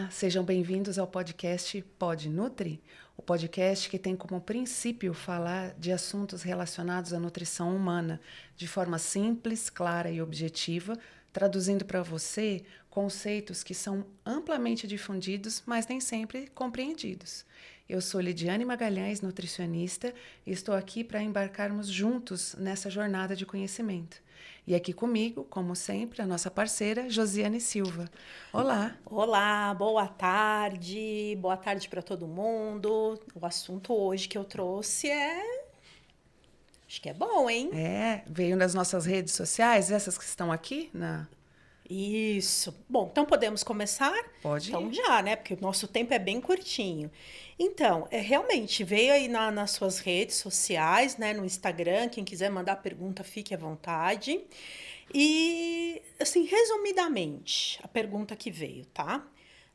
Olá, sejam bem-vindos ao podcast Pod Nutri, o podcast que tem como princípio falar de assuntos relacionados à nutrição humana de forma simples, clara e objetiva, traduzindo para você conceitos que são amplamente difundidos, mas nem sempre compreendidos. Eu sou Lidiane Magalhães, nutricionista, e estou aqui para embarcarmos juntos nessa jornada de conhecimento. E aqui comigo, como sempre, a nossa parceira Josiane Silva. Olá! Olá, boa tarde. Boa tarde para todo mundo. O assunto hoje que eu trouxe acho que é bom, hein? Veio nas nossas redes sociais, essas que estão aqui na... Isso. Bom, então podemos começar? Pode Então ir. já, né? Porque o nosso tempo é bem curtinho. Então, realmente, veio aí nas suas redes sociais, né? No Instagram, quem quiser mandar pergunta, fique à vontade. E, assim, resumidamente, a pergunta que veio, tá?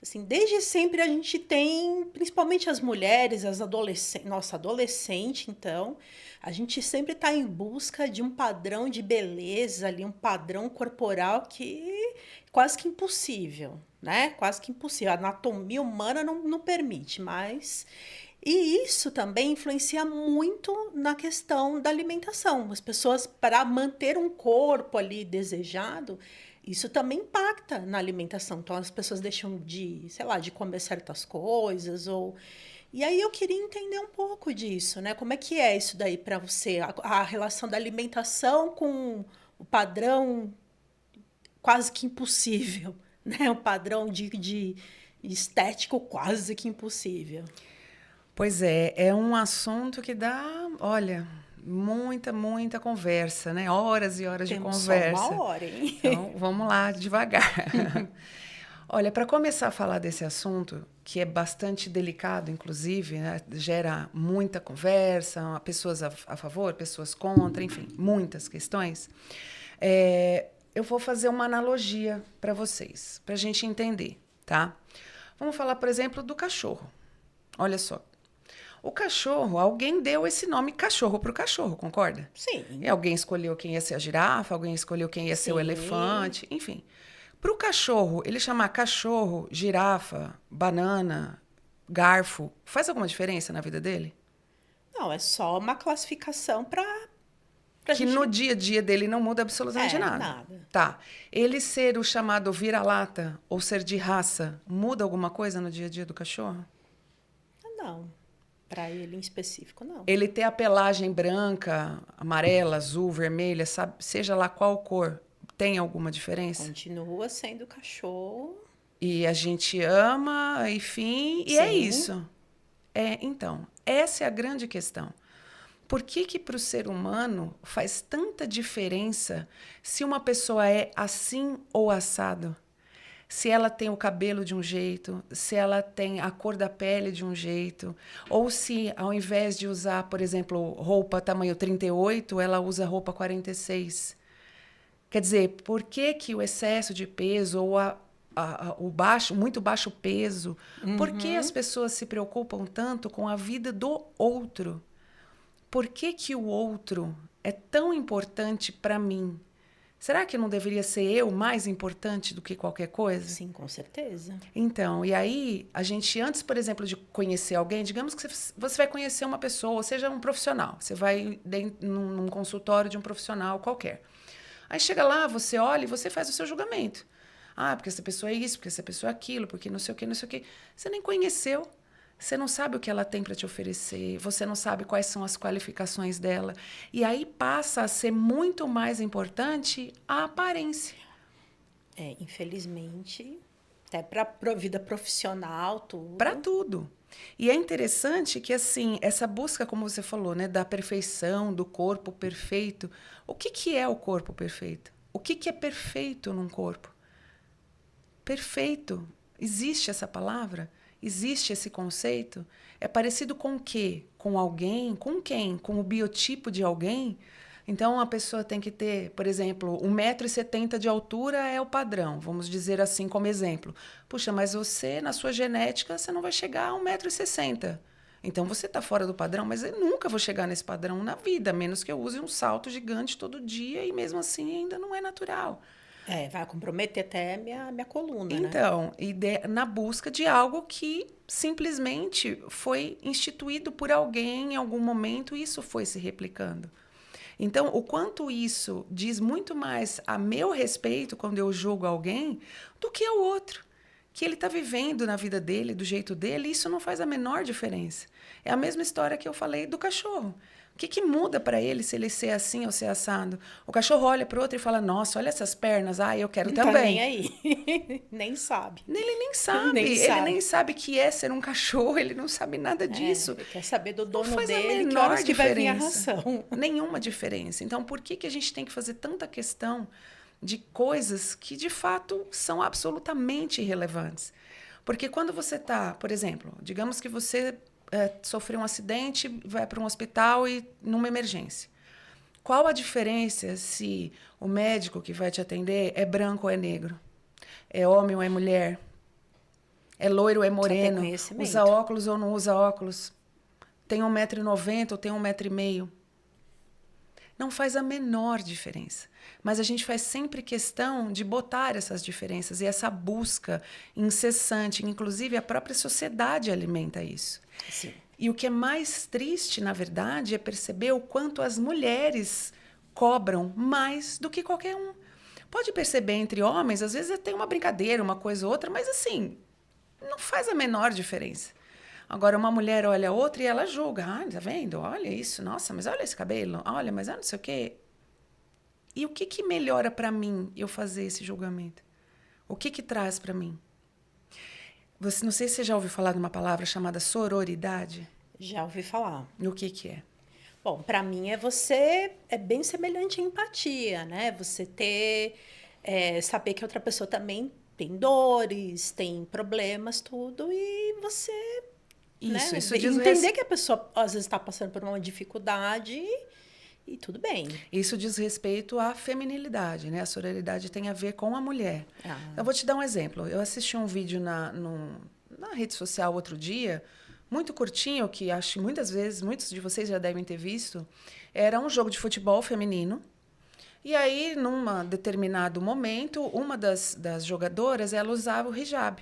Assim, desde sempre a gente tem, principalmente as mulheres, as adolescentes, nossa, adolescente, então, a gente sempre está em busca de um padrão de beleza ali, um padrão corporal que é quase que impossível, né? Quase que impossível. A anatomia humana não permite, mas... E isso também influencia muito na questão da alimentação. As pessoas, para manter um corpo ali desejado, isso também impacta na alimentação. Então, as pessoas deixam de, sei lá, de comer certas coisas ou... E aí eu queria entender um pouco disso, né? Como é que é isso daí para você? A relação da alimentação com o padrão quase que impossível, né? O padrão de estético quase que impossível. Pois é um assunto que dá, olha, muita conversa, né? Horas e horas de Temos só uma conversa. hora, hein? Então, vamos lá devagar. Olha, para começar a falar desse assunto, que é bastante delicado, inclusive, né? Gera muita conversa, pessoas a favor, pessoas contra, enfim, muitas questões. Eu vou fazer uma analogia para vocês, para a gente entender, tá? Vamos falar, por exemplo, do cachorro. Olha só. O cachorro, alguém deu esse nome cachorro para o cachorro, concorda? E Sim, alguém escolheu quem ia ser a girafa, alguém escolheu quem ia ser o sim. elefante, enfim. Para o cachorro, ele chamar cachorro, girafa, banana, garfo, faz alguma diferença na vida dele? Não, é só uma classificação para a Que no gente. dia a dia dele não muda absolutamente É, nada. nada. Tá. Ele ser o chamado vira-lata ou ser de raça, muda alguma coisa no dia a dia do cachorro? Não. Para ele em específico, não. Ele ter a pelagem branca, amarela, azul, vermelha, sabe, seja lá qual cor, tem alguma diferença? Continua sendo cachorro. E a gente ama, enfim, e é Sim. isso. Então, essa é a grande questão. Por que para o ser humano faz tanta diferença se uma pessoa é assim ou assado? Se ela tem o cabelo de um jeito, se ela tem a cor da pele de um jeito, ou se ao invés de usar, por exemplo, roupa tamanho 38, ela usa roupa 46. Quer dizer, por que que o excesso de peso ou o baixo, muito baixo peso, por que as Uhum. pessoas se preocupam tanto com a vida do outro? Por que que o outro é tão importante para mim? Será que não deveria ser eu mais importante do que qualquer coisa? Sim, com certeza. Então, e aí, a gente, antes, por exemplo, de conhecer alguém, digamos que você vai conhecer uma pessoa, ou seja, um profissional. Você vai num consultório de um profissional qualquer. Aí chega lá, você olha e você faz o seu julgamento. Ah, porque essa pessoa é isso, porque essa pessoa é aquilo, porque não sei o quê, não sei o quê. Você nem conheceu. Você não sabe o que ela tem para te oferecer, você não sabe quais são as qualificações dela. E aí passa a ser muito mais importante a aparência. É, infelizmente, até para vida profissional, Para tudo. tudo. E é interessante que, assim, essa busca, como você falou, né, da perfeição, do corpo perfeito. O que, que é o corpo perfeito? O que, que é perfeito num corpo? Perfeito. Existe essa palavra? Existe esse conceito? É parecido com o quê? Com alguém? Com quem? Com o biotipo de alguém? Então, a pessoa tem que ter, por exemplo, 1,70 m de altura é o padrão, vamos dizer assim como exemplo. Puxa, mas você, na sua genética, você não vai chegar a 1,60 m. Então, você está fora do padrão, mas eu nunca vou chegar nesse padrão na vida, a menos que eu use um salto gigante todo dia e mesmo assim ainda não é natural. É, vai comprometer até minha coluna, né? Então, na busca de algo que simplesmente foi instituído por alguém em algum momento e isso foi se replicando. Então, o quanto isso diz muito mais a meu respeito quando eu julgo alguém do que o outro. Que ele está vivendo na vida dele, do jeito dele, e isso não faz a menor diferença. É a mesma história que eu falei do cachorro. O que, que muda para ele se ele ser assim ou ser assado? O cachorro olha para o outro e fala: Nossa, olha essas pernas, ah, eu quero Não tá nem também. aí. Nem sabe. Ele nem Nem sabe, ele sabe. nem sabe que é ser um cachorro, ele não sabe nada É, disso. ele quer saber do Não dono faz a dele, que menor horas que vai vir a diferença. ração. Nenhuma diferença. Então, por que, que a gente tem que fazer tanta questão de coisas que, de fato, são absolutamente irrelevantes? Porque quando você está, por exemplo, digamos que você sofreu um acidente, vai para um hospital e numa emergência. Qual a diferença se o médico que vai te atender é branco ou é negro? É homem ou é mulher? É loiro ou é Precisa ter moreno? Usa conhecimento. óculos ou não usa óculos? Tem 1,90 m ou tem 1,5 m? Não faz a menor diferença. Mas a gente faz sempre questão de botar essas diferenças e essa busca incessante. Inclusive, a própria sociedade alimenta isso. Sim. E o que é mais triste, na verdade, é perceber o quanto as mulheres cobram mais do que qualquer um. Pode perceber entre homens, às vezes tem uma brincadeira, uma coisa ou outra, mas assim, não faz a menor diferença. Agora, uma mulher olha a outra e ela julga. Ah, tá vendo? Olha isso. Nossa, mas olha esse cabelo. Olha, mas não sei o quê. E o que que melhora para mim eu fazer esse julgamento? O que que traz para mim? Você, não sei se você já ouviu falar de uma palavra chamada sororidade. Já ouvi falar. O que que é? Bom, para mim é bem semelhante à empatia, né? Você ter, saber que outra pessoa também tem dores, tem problemas, tudo, e você, Isso, né, isso diz, entender que a pessoa às vezes está passando por uma dificuldade e tudo bem. isso diz respeito à feminilidade, né? A sororidade tem a ver com a mulher. Ah, Eu vou te dar um exemplo. Eu assisti um vídeo na rede social outro dia, muito curtinho, que acho que muitas vezes, muitos de vocês já devem ter visto. Era um jogo de futebol feminino. E aí, num determinado momento, uma das jogadoras, ela usava o hijab.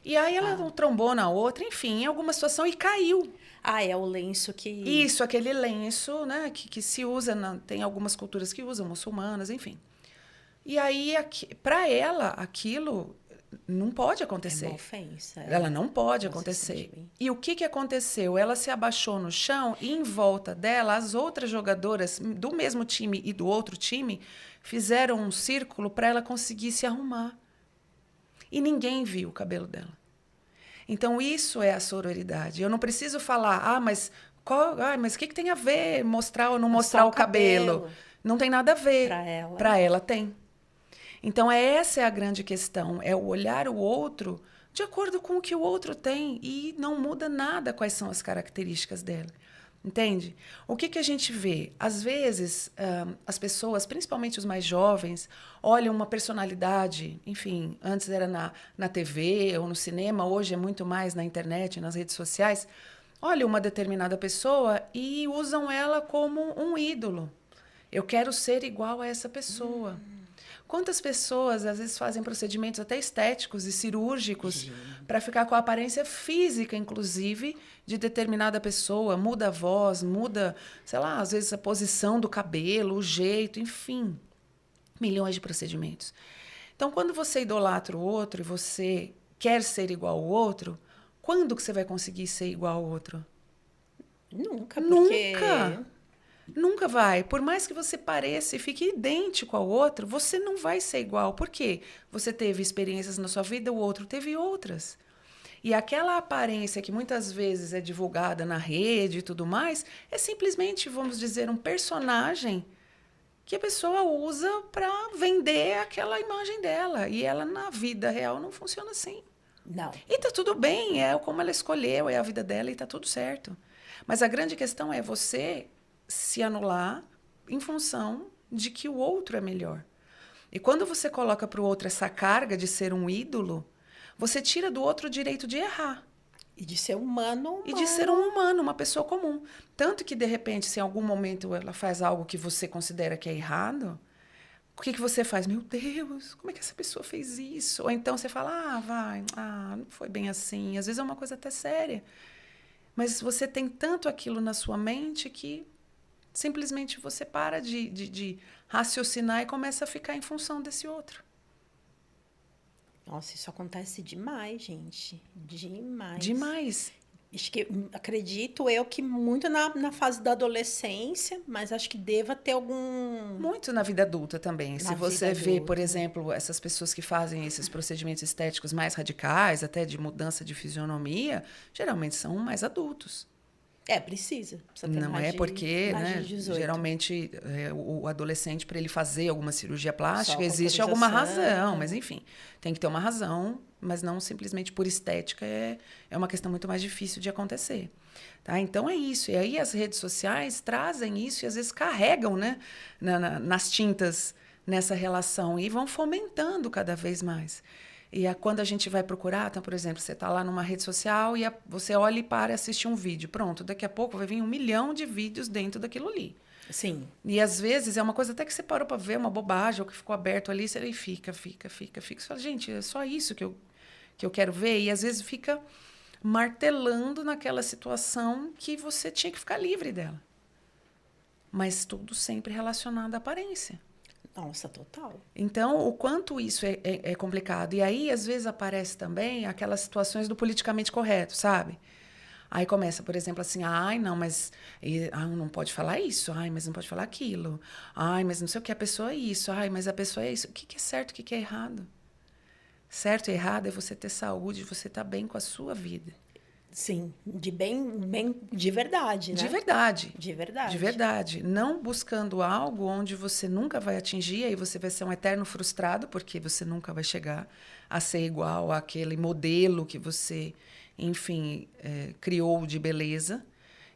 E aí ela ah. trombou na outra, enfim, em alguma situação e caiu. Ah, é o lenço que. Isso, aquele lenço, né, que se usa, tem algumas culturas que usam, muçulmanas, enfim. E aí, para ela, aquilo não pode É uma acontecer. ofensa. Ela não pode Não se sente acontecer. bem. E o que, que aconteceu? Ela se abaixou no chão e em volta dela, as outras jogadoras do mesmo time e do outro time fizeram um círculo para ela conseguir se arrumar. E ninguém viu o cabelo dela. Então, isso é a sororidade. Eu não preciso falar, mas o que, que tem a ver mostrar ou não É mostrar só o o cabelo? cabelo Não tem nada a ver. para ela. Para ela tem. Então, essa é a grande questão, é o olhar o outro de acordo com o que o outro tem e não muda nada quais são as características dela. Entende? O que, que a gente vê? Às vezes, as pessoas, principalmente os mais jovens, olham uma personalidade, enfim, antes era na TV ou no cinema, hoje é muito mais na internet, nas redes sociais, olham uma determinada pessoa e usam ela como um ídolo. Eu quero ser igual a essa pessoa. Quantas pessoas, às vezes, fazem procedimentos até estéticos e cirúrgicos para ficar com a aparência física, inclusive, de determinada pessoa, muda a voz, muda, sei lá, às vezes a posição do cabelo, o jeito, enfim, milhões de procedimentos. Então, quando você idolatra o outro e você quer ser igual ao outro, quando que você vai conseguir ser igual ao outro? Nunca, porque. Nunca! Nunca vai. Por mais que você pareça e fique idêntico ao outro, você não vai ser igual. Por quê? Você teve experiências na sua vida, o outro teve outras. E aquela aparência que muitas vezes é divulgada na rede e tudo mais, é simplesmente, vamos dizer, um personagem que a pessoa usa para vender aquela imagem dela. E ela, na vida real, não funciona assim. Não. E tá tudo bem, é como ela escolheu, é a vida dela e tá tudo certo. Mas a grande questão é você se anular em função de que o outro é melhor. E quando você coloca para o outro essa carga de ser um ídolo, você tira do outro o direito de errar E de ser humano, e de ser um humano, uma pessoa comum. Tanto que, de repente, se em algum momento ela faz algo que você considera que é errado, O que que você faz? Meu Deus, como é que essa pessoa fez isso? Ou então você fala, não foi bem assim. Às vezes é uma coisa até séria. Mas você tem tanto aquilo na sua mente que simplesmente você para de raciocinar e começa a ficar em função desse outro. Nossa, isso acontece demais, gente. Demais. Demais. Acho que, acredito eu que muito na fase da adolescência, mas acho que deva ter algum Muito na vida adulta também. Se na vida você vê, por adulta. exemplo, essas pessoas que fazem esses procedimentos estéticos mais radicais, até de mudança de fisionomia, geralmente são mais adultos. Precisa ter Não é porque, mais de né, 18. geralmente o adolescente, para ele fazer alguma cirurgia plástica, Só com existe alguma razão, mas autorização. enfim, tem que ter uma razão, mas não simplesmente por estética, é uma questão muito mais difícil de acontecer. Tá? Então é isso. E aí as redes sociais trazem isso e às vezes carregam, né, nas tintas nessa relação e vão fomentando cada vez mais. Quando a gente vai procurar, então, por exemplo, você está lá numa rede social e você olha e para assistir um vídeo. Pronto, daqui a pouco vai vir 1 milhão de vídeos dentro daquilo ali. Sim. E às vezes é uma coisa até que você parou para ver, uma bobagem, ou que ficou aberto ali, você fica. Você fala, gente, é só isso que eu quero ver. E às vezes fica martelando naquela situação que você tinha que ficar livre dela. Mas tudo sempre relacionado à aparência. Nossa, total. Então, o quanto isso é complicado. E aí, às vezes, aparece também aquelas situações do politicamente correto, sabe? Aí começa, por exemplo, assim, ai, não, mas não pode falar isso, ai, mas não pode falar aquilo, ai, mas não sei o que, a pessoa é isso, ai, mas a pessoa é isso. O que que é certo, o que que é errado? Certo e errado é você ter saúde, você estar bem com a sua vida. Sim, bem de verdade, De né? verdade. De De verdade. verdade. Não buscando algo onde você nunca vai atingir, aí você vai ser um eterno frustrado, porque você nunca vai chegar a ser igual àquele modelo que você, enfim, criou de beleza.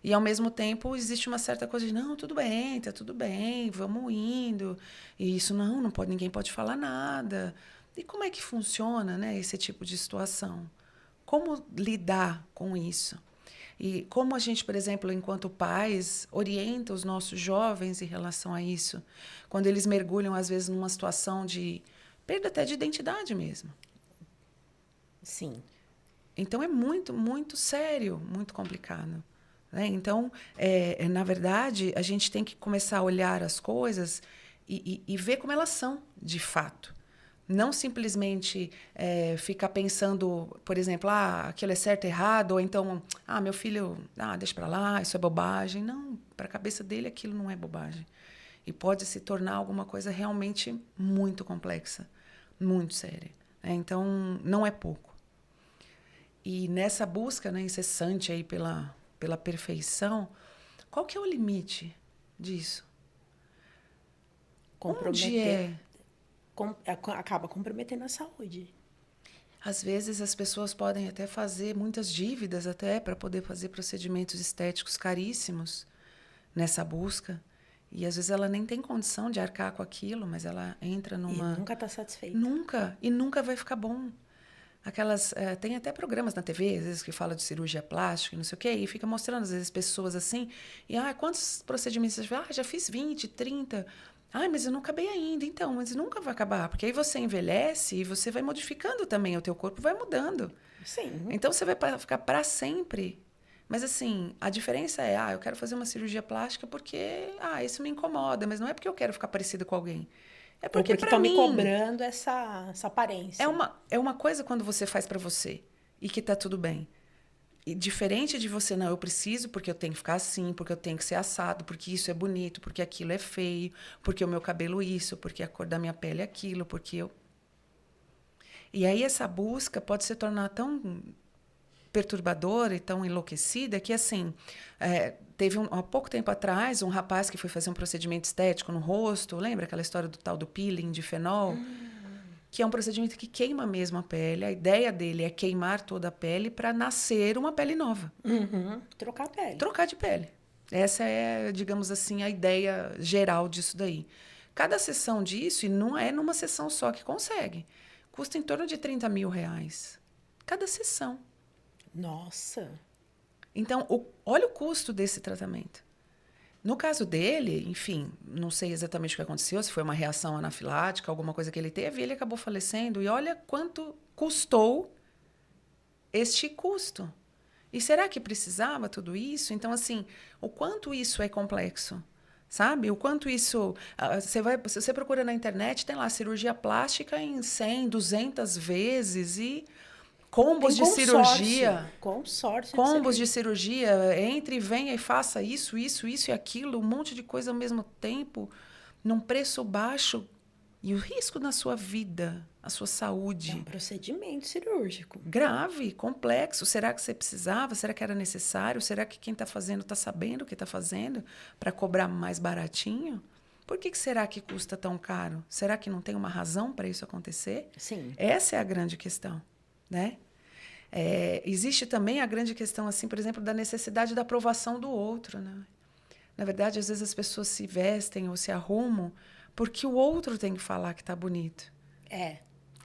E, ao mesmo tempo, existe uma certa coisa de, não, tudo bem, tá tudo bem, vamos indo. E isso, não pode, ninguém pode falar nada. E como é que funciona, né, esse tipo de situação? Como lidar com isso? E como a gente, por exemplo, enquanto pais, orienta os nossos jovens em relação a isso, quando eles mergulham, às vezes, numa situação de perda até de identidade mesmo. Sim. Então, é muito, muito sério, muito complicado. Né? Então, na verdade, a gente tem que começar a olhar as coisas e ver como elas são, de fato. Não simplesmente ficar pensando, por exemplo, aquilo é certo, errado, ou então, meu filho, deixa para lá, isso é bobagem. Não, para a cabeça dele aquilo não é bobagem. E pode se tornar alguma coisa realmente muito complexa, muito séria. Então, não é pouco. E nessa busca, né, incessante aí pela perfeição, qual que é o limite disso? Onde Comprometer. é? Acaba comprometendo a saúde. Às vezes as pessoas podem até fazer muitas dívidas até para poder fazer procedimentos estéticos caríssimos nessa busca. E às vezes ela nem tem condição de arcar com aquilo, mas ela entra E numa... nunca está satisfeita. Nunca, e nunca vai ficar bom. Tem até programas na TV, às vezes, que fala de cirurgia plástica e não sei o quê, e fica mostrando, às vezes, pessoas assim, e, quantos procedimentos você faz? Já fiz 20, 30. Mas eu não acabei ainda. Então, mas nunca vai acabar, porque aí você envelhece e você vai modificando também, o teu corpo vai mudando. Sim. Então, você vai ficar para sempre. Mas, assim, a diferença é, eu quero fazer uma cirurgia plástica porque, isso me incomoda, mas não é porque eu quero ficar parecida com alguém. É Ou porque, porque para estão me mim, cobrando essa aparência. é uma coisa quando você faz para você e que tá tudo bem. E diferente de você, não, eu preciso porque eu tenho que ficar assim, porque eu tenho que ser assado, porque isso é bonito, porque aquilo é feio, porque o meu cabelo isso, porque a cor da minha pele é aquilo, porque eu... E aí essa busca pode se tornar tão perturbadora e tão enlouquecida que, assim, teve há pouco tempo atrás um rapaz que foi fazer um procedimento estético no rosto, lembra aquela história do tal do peeling de fenol? Que é um procedimento que queima mesmo a pele. A ideia dele é queimar toda a pele para nascer uma pele nova. Uhum. Trocar a pele. Trocar de pele. Essa é, digamos assim, a ideia geral disso daí. Cada sessão disso, e não é numa sessão só que consegue, custa em torno de R$ 30.000. Cada sessão. Nossa. Então, olha o custo desse tratamento. No caso dele, enfim, não sei exatamente o que aconteceu, se foi uma reação anafilática, alguma coisa que ele teve, e ele acabou falecendo. E olha quanto custou este custo. E será que precisava tudo isso? Então, assim, o quanto isso é complexo, sabe? O quanto isso... se você procura na internet, tem lá cirurgia plástica em 100, 200 vezes e Tem combos de consórcio. cirurgia. Consórcio de Combos de cirurgia. cirurgia, entre e venha e faça isso, isso, isso e aquilo, um monte de coisa ao mesmo tempo, num preço baixo. E o risco na sua vida, a sua É um saúde, procedimento cirúrgico. grave, complexo. Será que você precisava? Será que era necessário? Será que quem está fazendo está sabendo o que está fazendo para cobrar mais baratinho? Por que será que custa tão caro? Será que não tem uma razão para isso acontecer? Sim. Essa é a grande questão, né? Existe também a grande questão, assim, por exemplo, da necessidade da aprovação do outro, né? Na verdade, às vezes as pessoas se vestem ou se arrumam porque o outro tem que falar que está bonito. É.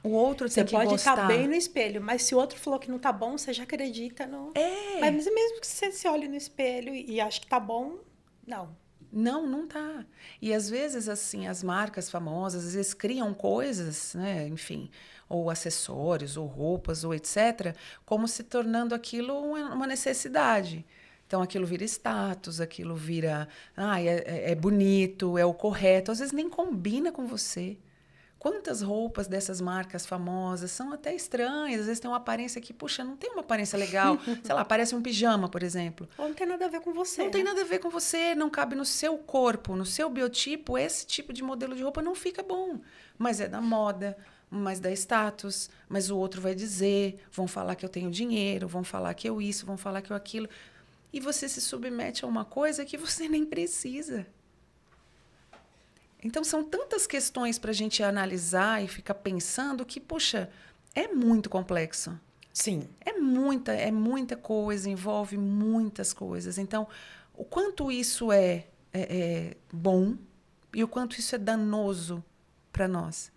O outro Você tem que pode estar bem gostar. no espelho, mas se o outro falou que não tá bom, você já acredita no. Mas É. mesmo que você se olhe no espelho e ache que tá bom, não. Não, não tá. E às vezes, assim, as marcas famosas, às vezes criam coisas, né, enfim, ou acessórios, ou roupas, ou etc., como se tornando aquilo uma necessidade. Então, aquilo vira status, aquilo vira, é bonito, é o correto. Às vezes nem combina com você. Quantas roupas dessas marcas famosas são até estranhas, às vezes tem uma aparência que, puxa, não tem uma aparência legal. Sei lá, parece um pijama, por exemplo. Ou não tem nada a ver com Não você, tem né? nada a ver com você, não cabe no seu corpo, no seu biotipo, esse tipo de modelo de roupa não fica bom. Mas é da moda, mas dá status, mas o outro vai dizer, vão falar que eu tenho dinheiro, vão falar que eu isso, vão falar que eu aquilo. E você se submete a uma coisa que você nem precisa. Então, são tantas questões para a gente analisar e ficar pensando que, puxa, é muito complexo. Sim. É muita coisa, envolve muitas coisas. Então, o quanto isso é bom e o quanto isso é danoso para nós.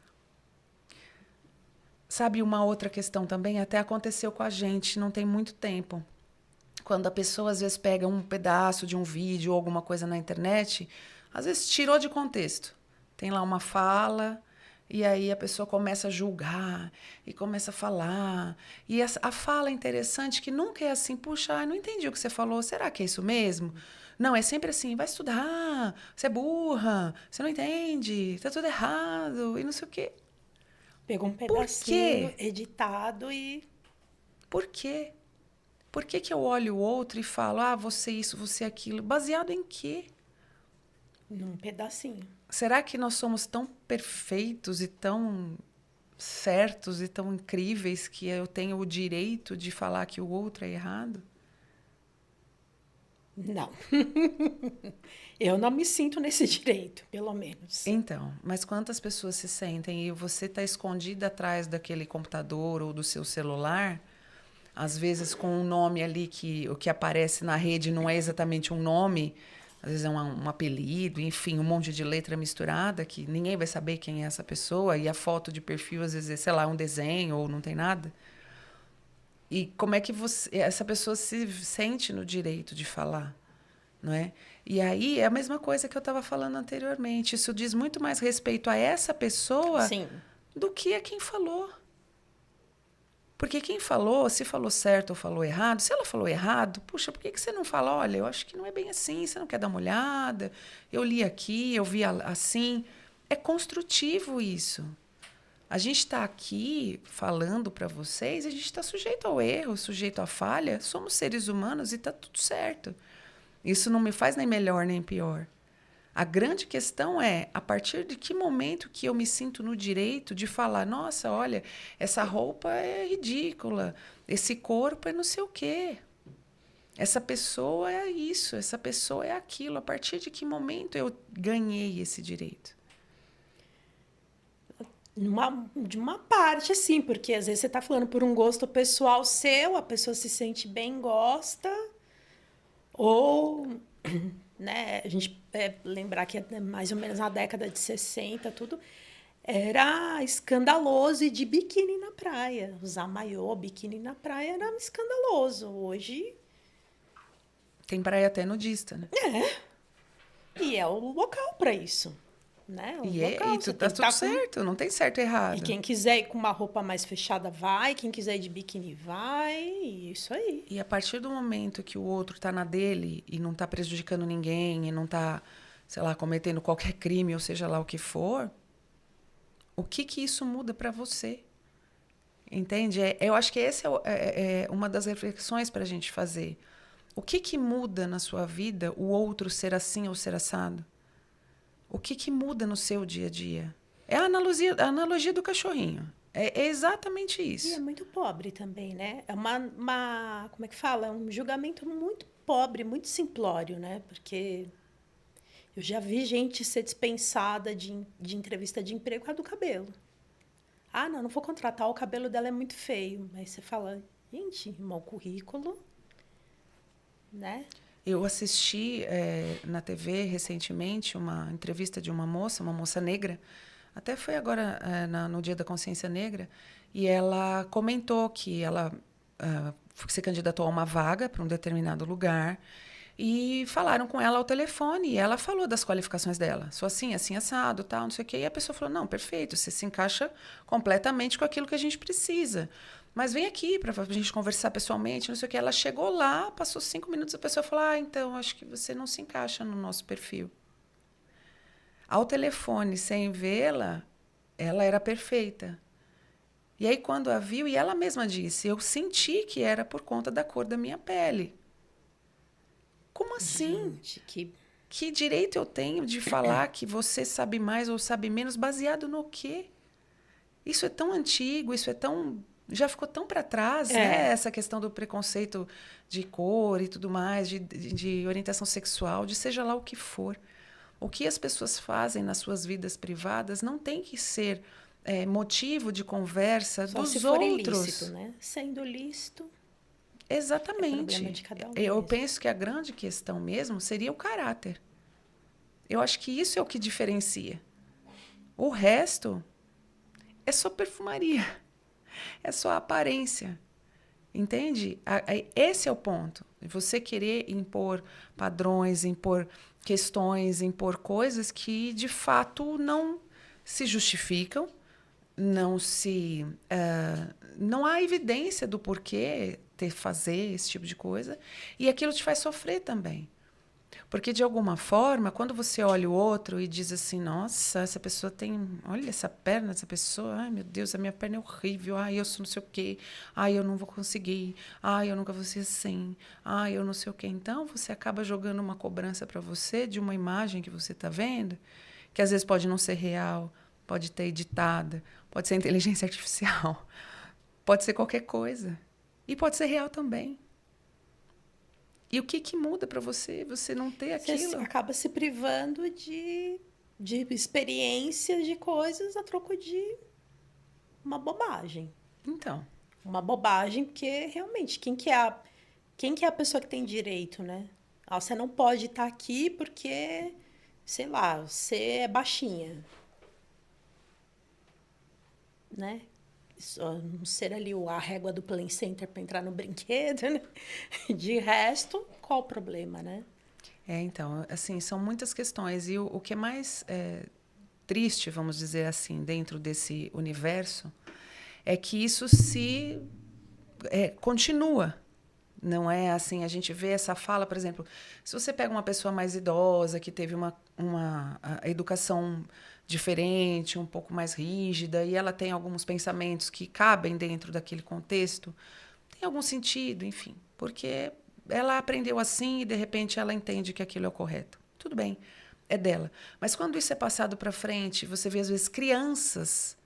Sabe, uma outra questão também, até aconteceu com a gente, não tem muito tempo. Quando a pessoa, às vezes, pega um pedaço de um vídeo ou alguma coisa na internet, às vezes tirou de contexto. Tem lá uma fala, e aí a pessoa começa a julgar, e começa a falar. E a fala é interessante, que nunca é assim, puxa, não entendi o que você falou, será que é isso mesmo? Não, é sempre assim, vai estudar, você é burra, você não entende, tá tudo errado, e não sei o quê. Pegou um Por pedacinho quê? editado e. Por quê? Por que que eu olho o outro e falo, você isso, você aquilo? Baseado em quê? Num pedacinho. Será que nós somos tão perfeitos e tão certos e tão incríveis que eu tenho o direito de falar que o outro é errado? Não. Eu não me sinto nesse direito, pelo menos. Então, mas quantas pessoas se sentem e você está escondida atrás daquele computador ou do seu celular, às vezes com um nome ali que o que aparece na rede não é exatamente um nome, às vezes é um apelido, enfim, um monte de letra misturada que ninguém vai saber quem é essa pessoa e a foto de perfil às vezes é, sei lá, um desenho ou não tem nada. E como é que essa pessoa se sente no direito de falar, não é? E aí é a mesma coisa que eu estava falando anteriormente. Isso diz muito mais respeito a essa pessoa Sim. do que a quem falou. Porque quem falou, se falou certo ou falou errado, se ela falou errado, puxa, por que você não fala, olha, eu acho que não é bem assim, você não quer dar uma olhada? Eu li aqui, eu vi assim. É construtivo isso. A gente está aqui falando para vocês, a gente está sujeito ao erro, sujeito à falha. Somos seres humanos e está tudo certo. Isso não me faz nem melhor nem pior. A grande questão é, a partir de que momento que eu me sinto no direito de falar, nossa, olha, essa roupa é ridícula, esse corpo é não sei o quê. Essa pessoa é isso, essa pessoa é aquilo. A partir de que momento eu ganhei esse direito? De uma parte, assim, porque às vezes você tá falando por um gosto pessoal seu, a pessoa se sente bem, gosta, ou, né, a gente lembrar que mais ou menos na década de 60 tudo, era escandaloso ir de biquíni na praia. Usar maiô, biquíni na praia era escandaloso. Hoje, Tem praia até nudista, né? E é o local para isso, né? O E local. tu Você tá tem que tudo estar com. certo, não tem certo e E errado. quem quiser ir com uma roupa mais fechada, vai. Quem quiser ir de biquíni, vai. E isso aí. E a partir do momento que o outro tá na dele e não tá prejudicando ninguém, e não tá, sei lá, cometendo qualquer crime, ou seja lá o que for, o que que isso muda para você? Entende? Eu acho que essa é uma das reflexões para a gente fazer. O que que muda na sua vida o outro ser assim ou ser assado? O que que muda no seu dia a dia? É a analogia do cachorrinho. É exatamente E é isso. muito pobre também, né? É como é que fala? É um julgamento muito pobre, muito simplório, né? Porque eu já vi gente ser dispensada de entrevista de emprego por causa do cabelo. Ah, não, não vou contratar, o cabelo dela é muito feio. Aí você fala, gente, mau currículo, né? Eu assisti na TV recentemente uma entrevista de uma moça negra, até foi agora no Dia da Consciência Negra, e ela comentou que ela se candidatou a uma vaga para um determinado lugar e falaram com ela ao telefone e ela falou das qualificações dela. Sou assim, assim, assado, tal, não sei o quê. E a pessoa falou, não, perfeito, você se encaixa completamente com aquilo que a gente precisa. Mas vem aqui para a gente conversar pessoalmente, não sei o quê. Ela chegou lá, passou 5 minutos, a pessoa falou, então, acho que você não se encaixa no nosso perfil. Ao telefone, sem vê-la, ela era perfeita. E aí, quando a viu, e ela mesma disse, eu senti que era por conta da cor da minha pele. Como assim? Gente, que. Que direito eu tenho de falar que você sabe mais ou sabe menos, baseado no quê? Isso é tão antigo, isso é tão. Já ficou tão para trás, né? É. Essa questão do preconceito de cor e tudo mais, de orientação sexual, de seja lá o que for. O que as pessoas fazem nas suas vidas privadas não tem que ser motivo de conversa Só se dos for ilícito, outros. né? Sendo lícito, é problema de Exatamente. cada um Eu mesmo. penso que a grande questão mesmo seria o caráter. Eu acho que isso é o que diferencia. O resto é só perfumaria, é só aparência. Entende? Esse é o ponto. Você querer impor padrões, impor questões, impor coisas que de fato não se justificam, não há evidência do porquê ter fazer esse tipo de coisa, e aquilo te faz sofrer também. Porque, de alguma forma, quando você olha o outro e diz assim, nossa, essa pessoa tem... Olha essa perna dessa pessoa. Ai, meu Deus, a minha perna é horrível. Ai, eu sou não sei o quê. Ai, eu não vou conseguir. Ai, eu nunca vou ser assim. Ai, eu não sei o quê. Então, você acaba jogando uma cobrança para você de uma imagem que você está vendo, que às vezes pode não ser real, pode ter editada, pode ser inteligência artificial, pode ser qualquer coisa. E pode ser real também. E o que que muda para você? Você não ter Você aquilo? acaba se privando de experiências, de coisas a troco de uma bobagem. Então, Uma bobagem, porque realmente, quem que é a pessoa que tem direito, né? Ah, você não pode estar aqui porque, sei lá, você é baixinha, né? Só não ser ali a régua do Play Center para entrar no brinquedo, né? De resto, qual o problema, né? então, assim, são muitas questões. E o que é mais triste, vamos dizer assim, dentro desse universo, é que isso se continua. Não é assim, a gente vê essa fala, por exemplo, se você pega uma pessoa mais idosa, que teve uma educação diferente, um pouco mais rígida, e ela tem alguns pensamentos que cabem dentro daquele contexto, tem algum sentido, enfim, porque ela aprendeu assim e de repente ela entende que aquilo é o correto. Tudo bem, é dela. Mas quando isso é passado para frente, você vê às vezes crianças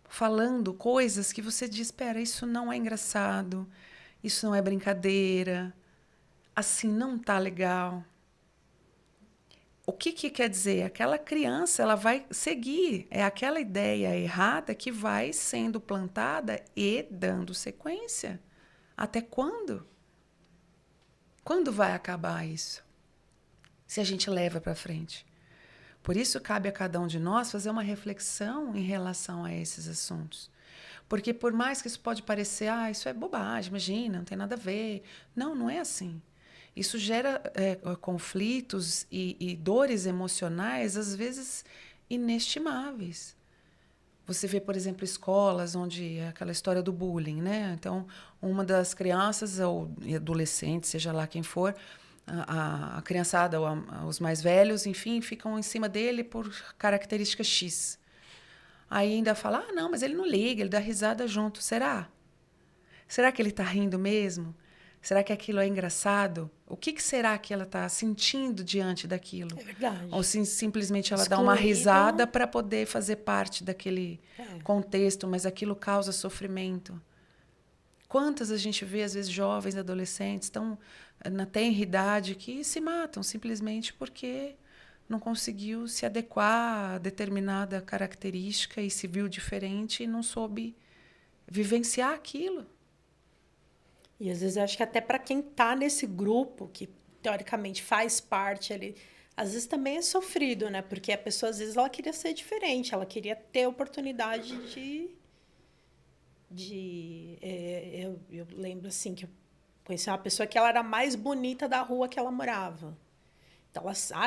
falando coisas que você diz, espera, isso não é engraçado, isso não é brincadeira, assim não tá legal. O que que quer dizer? Aquela criança, ela vai seguir, é aquela ideia errada que vai sendo plantada e dando sequência. Até quando? Quando vai acabar isso? Se a gente leva para frente. Por isso cabe a cada um de nós fazer uma reflexão em relação a esses assuntos. Porque por mais que isso pode parecer, isso é bobagem, imagina, não tem nada a ver. Não, não é assim. Isso gera conflitos e dores emocionais, às vezes, inestimáveis. Você vê, por exemplo, escolas onde é aquela história do bullying, né? Então, uma das crianças ou adolescentes, seja lá quem for, a criançada ou os mais velhos, enfim, ficam em cima dele por característica X. Aí ainda fala, não, mas ele não liga, ele dá risada junto. Será? Será que ele está rindo mesmo? Será que aquilo é engraçado? O que será que ela está sentindo diante daquilo? É verdade. Ou simplesmente ela dá uma Excluído. risada para poder fazer parte daquele É. contexto, mas aquilo causa sofrimento. Quantas a gente vê, às vezes, jovens, adolescentes, estão na tenra idade que se matam simplesmente porque não conseguiu se adequar a determinada característica e se viu diferente e não soube vivenciar aquilo. E às vezes eu acho que até para quem está nesse grupo, que teoricamente faz parte ali, às vezes também é sofrido, né? Porque a pessoa, às vezes, ela queria ser diferente, ela queria ter a oportunidade eu lembro, assim, que eu conheci uma pessoa que ela era a mais bonita da rua que ela morava. Então,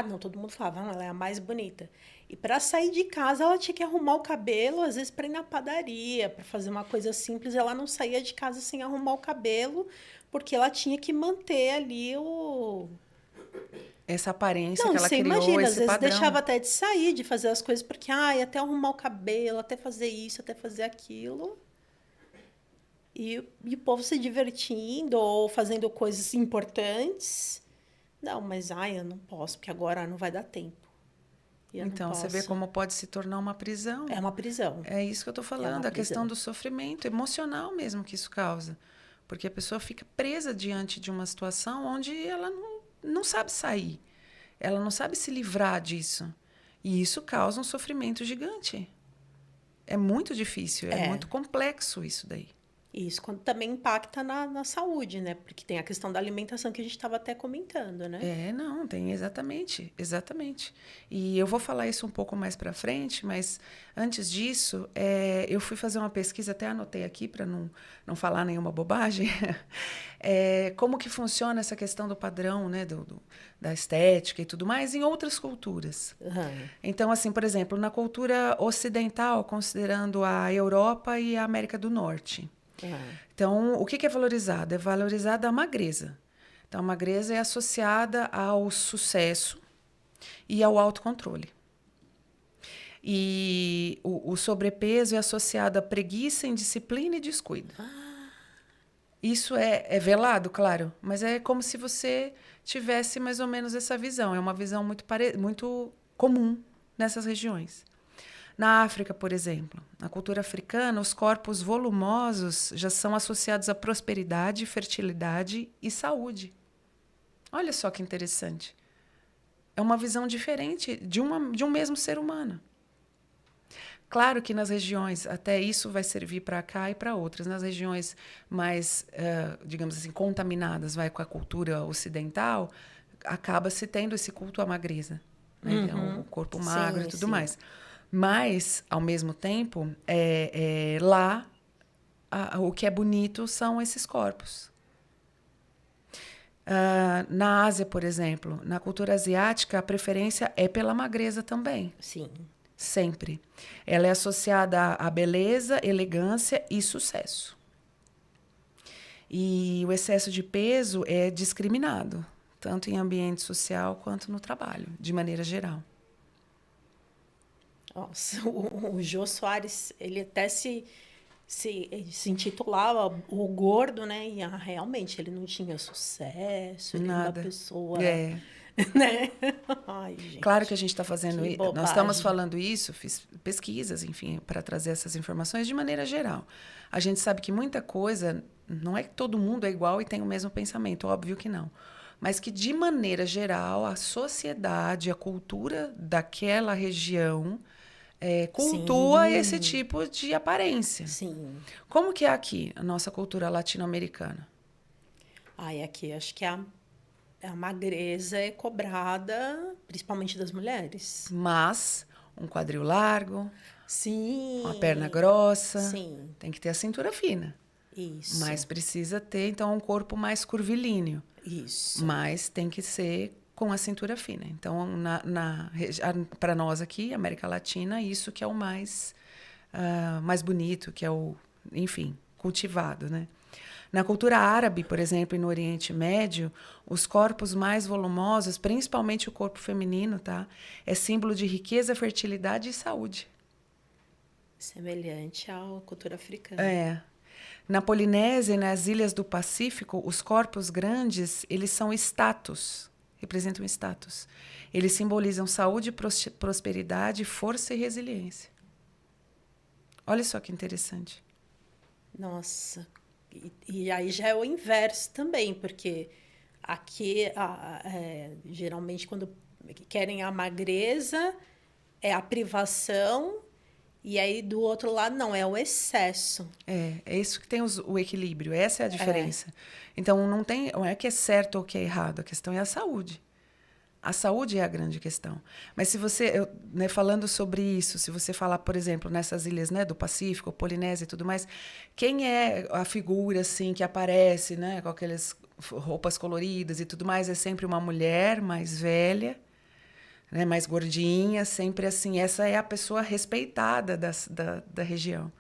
não, todo mundo falava, não, ela é a mais bonita. E para sair de casa, ela tinha que arrumar o cabelo, às vezes para ir na padaria, para fazer uma coisa simples. Ela não saía de casa sem arrumar o cabelo, porque ela tinha que manter ali o. Essa aparência Não, que e ela você criou, imagina, às esse vezes padrão. deixava até de sair, de fazer as coisas, porque, até arrumar o cabelo, até fazer isso, até fazer aquilo. E o povo se divertindo ou fazendo coisas importantes. Não, mas, eu não posso, porque agora não vai dar tempo. E eu não Então, você vê posso. como pode se tornar uma prisão. É uma prisão. É isso que eu estou É uma falando, a questão prisão. do sofrimento emocional mesmo que isso causa. Porque a pessoa fica presa diante de uma situação onde ela não sabe sair. Ela não sabe se livrar disso. E isso causa um sofrimento gigante. É muito difícil, é É. muito complexo isso daí. E isso também impacta na saúde, né? Porque tem a questão da alimentação que a gente estava até comentando, né? Não, tem exatamente, exatamente. E eu vou falar isso um pouco mais para frente, mas antes disso, eu fui fazer uma pesquisa, até anotei aqui para não falar nenhuma bobagem, como que funciona essa questão do padrão, né, da estética e tudo mais em outras culturas. Uhum. Então, assim, por exemplo, na cultura ocidental, considerando a Europa e a América do Norte. Uhum. Então, o que é valorizado? É valorizada a magreza. Então, a magreza é associada ao sucesso e ao autocontrole. E o sobrepeso é associado à preguiça, indisciplina e descuido. Isso é velado, claro, mas é como se você tivesse mais ou menos essa visão. É uma visão muito comum nessas regiões. Na África, por exemplo, na cultura africana, os corpos volumosos já são associados à prosperidade, fertilidade e saúde. Olha só que interessante. É uma visão diferente de um mesmo ser humano. Claro que nas regiões, até isso vai servir para cá e para outras. Nas regiões mais, digamos assim, contaminadas com a cultura ocidental, acaba-se tendo esse culto à magreza. Né? Uhum. O corpo magro Sim, e tudo sim. mais. Mas, ao mesmo tempo, lá, o que é bonito são esses corpos. Na Ásia, por exemplo, na cultura asiática, a preferência é pela magreza também. Sim. Sempre. Ela é associada à beleza, elegância e sucesso. E o excesso de peso é discriminado, tanto em ambiente social quanto no trabalho, de maneira geral. Nossa, o Jô Soares, ele até se intitulava o gordo, né? E realmente ele não tinha sucesso, ele era uma Nada. pessoa, É. né? Ai, Claro gente, que a gente está fazendo que isso. Nós estamos bobagem. falando isso, fiz pesquisas, enfim, para trazer essas informações de maneira geral. A gente sabe que muita coisa, não é que todo mundo é igual e tem o mesmo pensamento, óbvio que não. Mas que, de maneira geral, a sociedade, a cultura daquela região cultua esse Sim, tipo de aparência. sim. Como que é aqui, a nossa cultura latino-americana? Ai, aqui acho que a magreza é cobrada, principalmente das mulheres. Mas um quadril largo, uma perna Sim, grossa, sim, tem que ter a cintura fina. isso, Mas precisa ter, então, um corpo mais curvilíneo. Isso. Mas tem que ser com a cintura fina. Então, para nós aqui, América Latina, isso que é o mais bonito, que é o, enfim, cultivado, né? Na cultura árabe, por exemplo, e no Oriente Médio, os corpos mais volumosos, principalmente o corpo feminino, tá? É símbolo de riqueza, fertilidade e saúde. Semelhante à cultura africana. É. Na Polinésia e nas ilhas do Pacífico, os corpos grandes, eles são status, representam status. Eles simbolizam saúde, prosperidade, força e resiliência. Olha só que interessante. Nossa. E aí já é o inverso também, porque aqui, geralmente, quando querem a magreza, é a privação, e aí do outro lado, não, é o excesso. É isso que tem o equilíbrio, essa é a diferença. Então, não é que é certo ou que é errado, a questão é a saúde. A saúde é a grande questão. Mas se você, né, falando sobre isso, se você falar, por exemplo, nessas ilhas, né, do Pacífico, Polinésia e tudo mais, quem é a figura assim que aparece, né, com aquelas roupas coloridas e tudo mais, é sempre uma mulher mais velha, né, mais gordinha, sempre assim. Essa é a pessoa respeitada da região.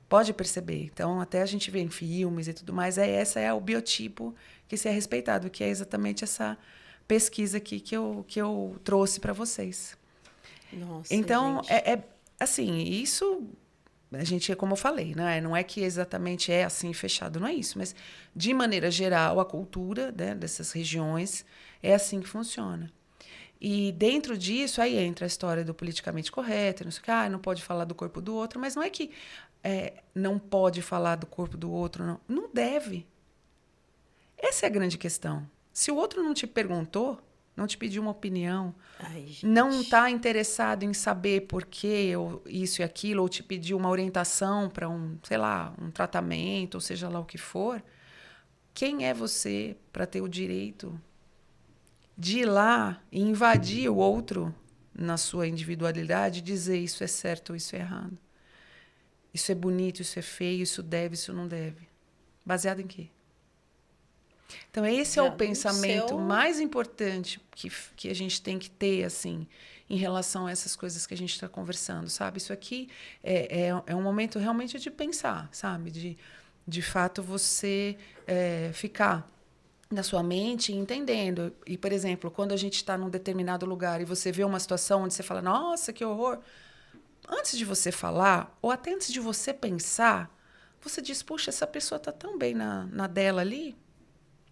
Pode perceber. Então, até a gente vê em filmes e tudo mais, essa é o biotipo que se é respeitado, que é exatamente essa pesquisa aqui que eu trouxe para vocês. Nossa, Então, gente. assim, isso a gente, como eu falei, né? Não é que exatamente é assim fechado, não é isso, mas de maneira geral, a cultura, né, dessas regiões é assim que funciona. E dentro disso, aí entra a história do politicamente correto, não sei o que, não pode falar do corpo do outro, mas não é que não pode falar do corpo do outro, não. Não deve. Essa é a grande questão. Se o outro não te perguntou, não te pediu uma opinião, Ai, gente. não está interessado em saber por que isso e aquilo, ou te pediu uma orientação para sei lá, um tratamento, ou seja lá o que for, quem é você para ter o direito de ir lá e invadir o outro na sua individualidade e dizer isso é certo ou isso é errado? Isso é bonito, isso é feio, isso deve, isso não deve. Baseado em quê? Então, esse é o Já no pensamento seu... mais importante que a gente tem que ter, assim, em relação a essas coisas que a gente está conversando, sabe? Isso aqui é um momento realmente de pensar, sabe? De fato, você ficar na sua mente entendendo. E, por exemplo, quando a gente está num determinado lugar e você vê uma situação onde você fala, nossa, que horror. Antes de você falar, ou até antes de você pensar, você diz, puxa, essa pessoa está tão bem na dela ali,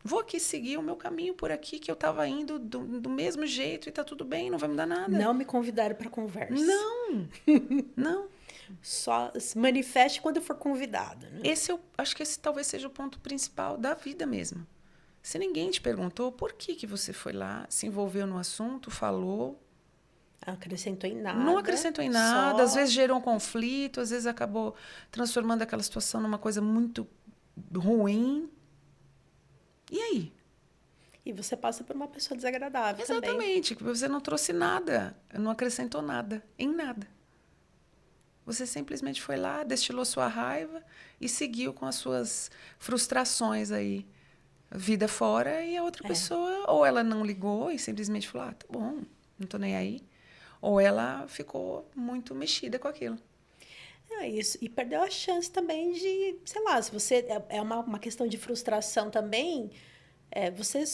vou aqui seguir o meu caminho por aqui, que eu estava indo do mesmo jeito e está tudo bem, não vai mudar nada. Não me convidaram para conversa. Não, não. Só se manifeste quando for convidado. Né? Acho que esse talvez seja o ponto principal da vida mesmo. Se ninguém te perguntou por que você foi lá, se envolveu no assunto, falou, Acrescentou em nada. não acrescentou em nada, às vezes gerou um conflito, às vezes acabou transformando aquela situação numa coisa muito ruim. E aí? E você passa por uma pessoa desagradável Exatamente, também. você não trouxe nada, não acrescentou nada, em nada. Você simplesmente foi lá, destilou sua raiva e seguiu com as suas frustrações aí, vida fora, e a outra pessoa, ou ela não ligou e simplesmente falou, tá bom, não tô nem aí, ou ela ficou muito mexida com aquilo. É isso. E perdeu a chance também de, sei lá, se você... É uma questão de frustração também, você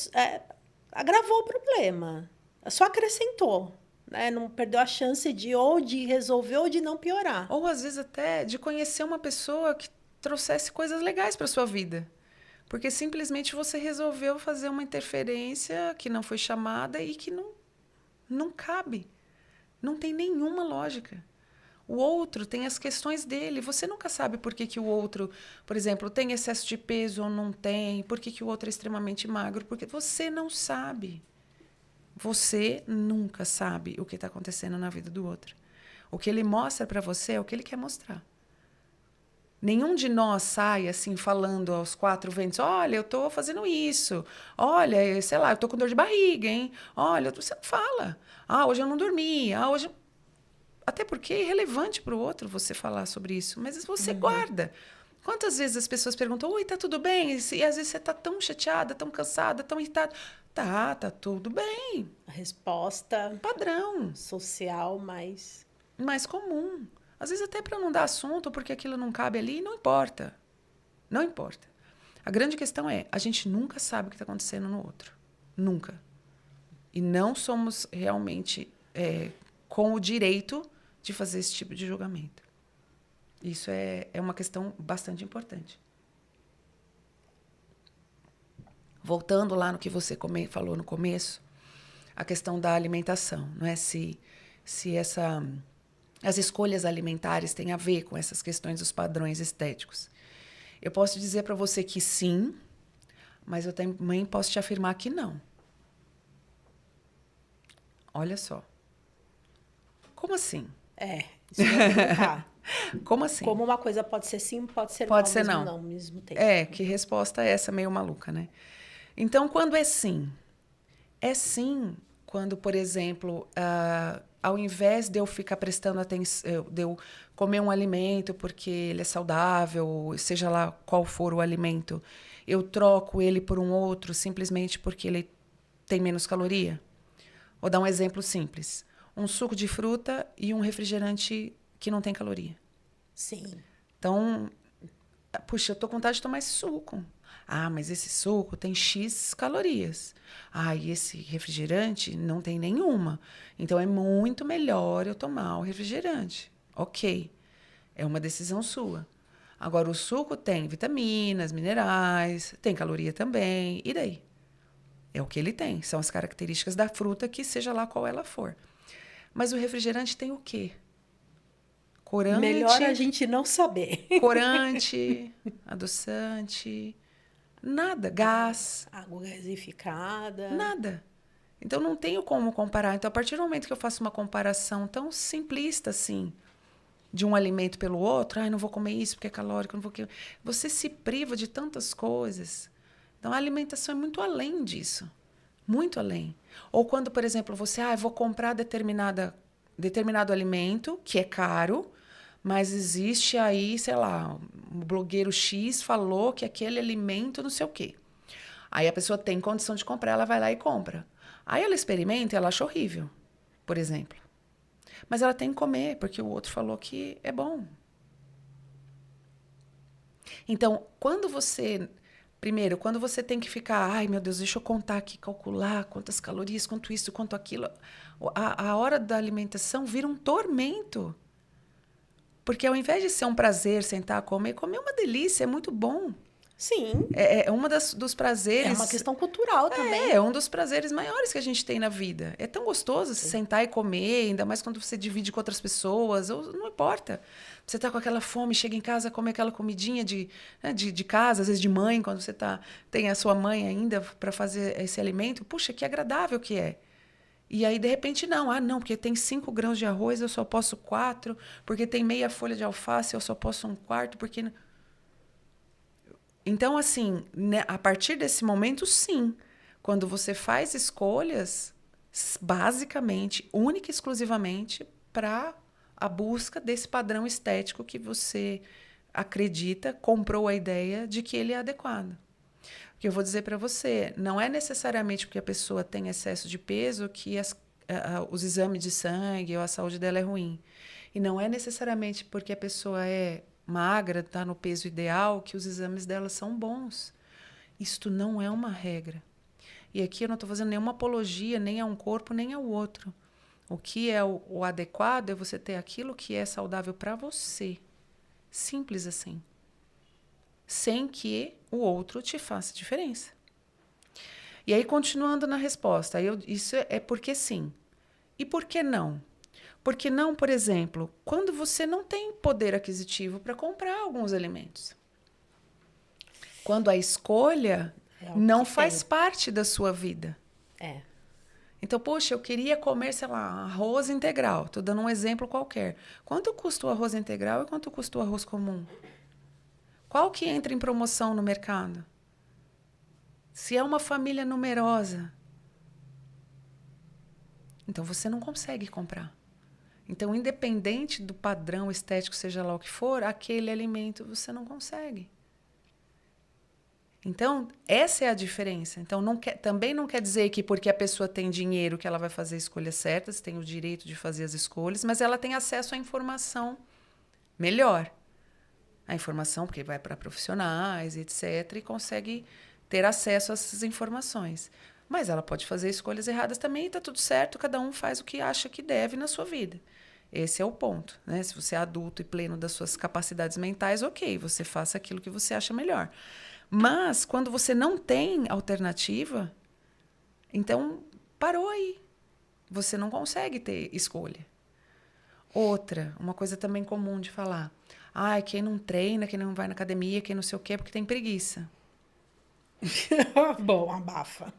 agravou o problema. Só acrescentou. Né? Não perdeu a chance de resolver ou de não piorar. Ou, às vezes, até de conhecer uma pessoa que trouxesse coisas legais para sua vida. Porque simplesmente você resolveu fazer uma interferência que não foi chamada e que não cabe. Não tem nenhuma lógica. O outro tem as questões dele. Você nunca sabe por que o outro, por exemplo, tem excesso de peso ou não tem, por que o outro é extremamente magro, porque você não sabe. Você nunca sabe o que está acontecendo na vida do outro. O que ele mostra para você é o que ele quer mostrar. Nenhum de nós sai assim falando aos quatro ventos, olha, eu estou fazendo isso, olha, sei lá, eu estou com dor de barriga, hein? Olha, você não fala. Ah, hoje eu não dormi, hoje... Até porque é irrelevante para o outro você falar sobre isso, mas você guarda. Quantas vezes as pessoas perguntam, oi, tá tudo bem? E às vezes você tá tão chateada, tão cansada, tão irritada. Tá tudo bem. A resposta Padrão, social mais comum. Às vezes até para não dar assunto, porque aquilo não cabe ali, não importa. Não importa. A grande questão é, a gente nunca sabe o que está acontecendo no outro. Nunca. E não somos realmente com o direito de fazer esse tipo de julgamento. Isso é uma questão bastante importante. Voltando lá no que você falou no começo, a questão da alimentação, não é? Se as escolhas alimentares têm a ver com essas questões dos padrões estéticos. Eu posso dizer para você que sim, mas eu também posso te afirmar que não. Olha só. Como assim? Isso que eu ia perguntar. Como assim? Como uma coisa pode ser sim, pode ser Pode não, ser mesmo não. ao mesmo tempo. Que resposta é essa meio maluca, né? Então, quando é sim quando, por exemplo, ao invés de eu ficar prestando atenção, de eu comer um alimento porque ele é saudável, seja lá qual for o alimento, eu troco ele por um outro simplesmente porque ele tem menos caloria. Vou dar um exemplo simples. Um suco de fruta e um refrigerante que não tem caloria. Sim. Então, puxa, eu tô com vontade de tomar esse suco. Ah, mas esse suco tem X calorias. Ah, e esse refrigerante não tem nenhuma. Então, é muito melhor eu tomar o refrigerante. Ok. É uma decisão sua. Agora, o suco tem vitaminas, minerais, tem caloria também. E daí? É o que ele tem. São as características da fruta, que seja lá qual ela for. Mas o refrigerante tem o quê? Melhor a Corante, gente não saber. corante, adoçante, nada, gás, Água gasificada. nada. Então não tenho como comparar. Então, a partir do momento que eu faço uma comparação tão simplista assim, de um alimento pelo outro, não vou comer isso porque é calórico, não vou que você se priva de tantas coisas. Então a alimentação é muito além disso, muito além. Ou quando, por exemplo, você, vou comprar determinado alimento que é caro, mas existe aí, sei lá, um blogueiro X falou que aquele alimento não sei o quê. Aí a pessoa tem condição de comprar, ela vai lá e compra. Aí ela experimenta e ela acha horrível, por exemplo. Mas ela tem que comer, porque o outro falou que é bom. Então, quando você tem que ficar, ai meu Deus, deixa eu contar aqui, calcular quantas calorias, quanto isso, quanto aquilo, a hora da alimentação vira um tormento. Porque ao invés de ser um prazer sentar a comer é uma delícia, é muito bom. Sim. É uma dos prazeres. É uma questão cultural também. É um dos prazeres maiores que a gente tem na vida. É tão gostoso se sentar e comer, ainda mais quando você divide com outras pessoas, ou não importa. Você tá com aquela fome, chega em casa, come aquela comidinha de casa, às vezes de mãe, quando você tem a sua mãe ainda para fazer esse alimento. Puxa, que agradável que é. E aí, de repente, não, porque tem 5 grãos de arroz, eu só posso 4, porque tem meia folha de alface, eu só posso um quarto, porque. Então, assim, né, a partir desse momento, sim. Quando você faz escolhas, basicamente, única e exclusivamente, para a busca desse padrão estético que você acredita, comprou a ideia de que ele é adequado. O que eu vou dizer para você, não é necessariamente porque a pessoa tem excesso de peso que os exames de sangue ou a saúde dela é ruim. E não é necessariamente porque a pessoa é magra, está no peso ideal, que os exames dela são bons. Isto não é uma regra. E aqui eu não estou fazendo nenhuma apologia nem a um corpo, nem ao outro. O que é o adequado é você ter aquilo que é saudável para você. Simples assim. Sem que o outro te faça diferença. E aí, continuando na resposta, isso é porque sim. E por que não? Porque não, por exemplo, quando você não tem poder aquisitivo para comprar alguns alimentos. Quando a escolha não faz parte da sua vida. É. Então, poxa, eu queria comer, sei lá, arroz integral. Estou dando um exemplo qualquer. Quanto custa o arroz integral e quanto custa o arroz comum? Qual que entra em promoção no mercado? Se é uma família numerosa, então você não consegue comprar. Então, independente do padrão estético, seja lá o que for, aquele alimento você não consegue. Então, essa é a diferença. Então, também não quer dizer que porque a pessoa tem dinheiro que ela vai fazer escolhas certas, tem o direito de fazer as escolhas, mas ela tem acesso à informação melhor. A informação, porque vai para profissionais, etc., e consegue ter acesso a essas informações. Mas ela pode fazer escolhas erradas também e está tudo certo, cada um faz o que acha que deve na sua vida. Esse é o ponto, né? Se você é adulto e pleno das suas capacidades mentais, ok, você faça aquilo que você acha melhor. Mas, quando você não tem alternativa, então parou aí. Você não consegue ter escolha. Outra, uma coisa também comum de falar. Quem não treina, quem não vai na academia, quem não sei o quê, porque tem preguiça. Bom, abafa.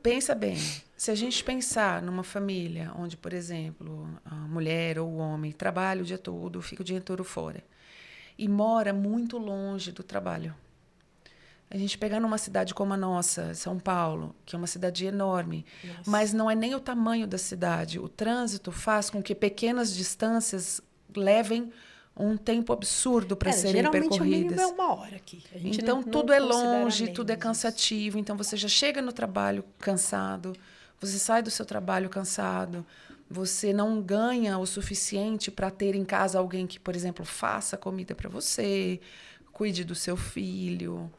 Pensa bem, se a gente pensar numa família onde, por exemplo, a mulher ou o homem trabalha o dia todo, fica o dia todo fora, e mora muito longe do trabalho. A gente pegar numa cidade como a nossa, São Paulo, que é uma cidade enorme, mas não é nem o tamanho da cidade. O trânsito faz com que pequenas distâncias levem um tempo absurdo para serem geralmente percorridas. o mínimo é 1 hora aqui. A gente Então, não tudo é considera longe, tudo é menos isso. cansativo. Então, você já chega no trabalho cansado, você sai do seu trabalho cansado, você não ganha o suficiente para ter em casa alguém que, por exemplo, faça comida para você, cuide do seu filho,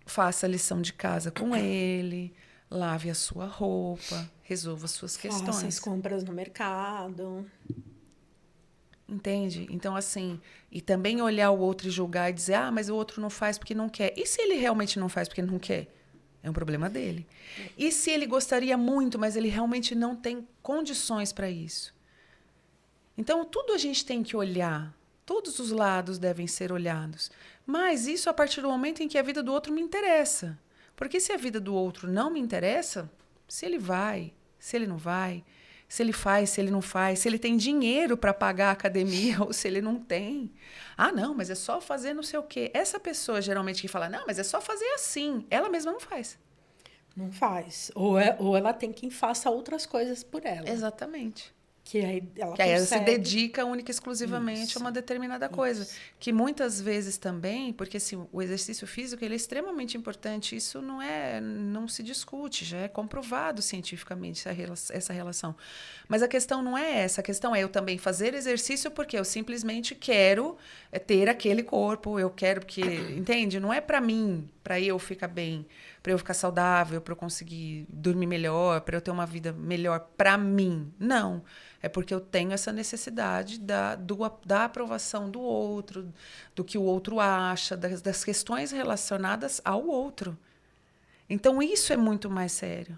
faça a lição de casa com ele, lave a sua roupa, resolva as suas Faça as questões. compras no mercado. Entende? Então, assim, e também olhar o outro e julgar e dizer, mas o outro não faz porque não quer. E se ele realmente não faz porque não quer? É um problema dele. E se ele gostaria muito, mas ele realmente não tem condições para isso? Então, tudo a gente tem que olhar. Todos os lados devem ser olhados. Mas isso a partir do momento em que a vida do outro me interessa. Porque se a vida do outro não me interessa, se ele vai, se ele não vai, se ele faz, se ele não faz, se ele tem dinheiro para pagar a academia ou se ele não tem. Não, mas é só fazer não sei o quê. Essa pessoa geralmente que fala, não, mas é só fazer assim, ela mesma não faz. Não faz. Ou ela tem quem faça outras coisas por ela. Exatamente. Que aí ela Que aí ela se consegue. dedica única e exclusivamente a uma determinada coisa. Que muitas vezes também, porque assim, o exercício físico ele é extremamente importante, isso não se discute, já é comprovado cientificamente essa relação. Mas a questão não é essa, a questão é eu também fazer exercício porque eu simplesmente quero ter aquele corpo, eu quero porque, entende? Não é para mim, para eu ficar bem, para eu ficar saudável, para eu conseguir dormir melhor, para eu ter uma vida melhor para mim. Não. É porque eu tenho essa necessidade da aprovação do outro, do que o outro acha, das questões relacionadas ao outro. Então, isso é muito mais sério.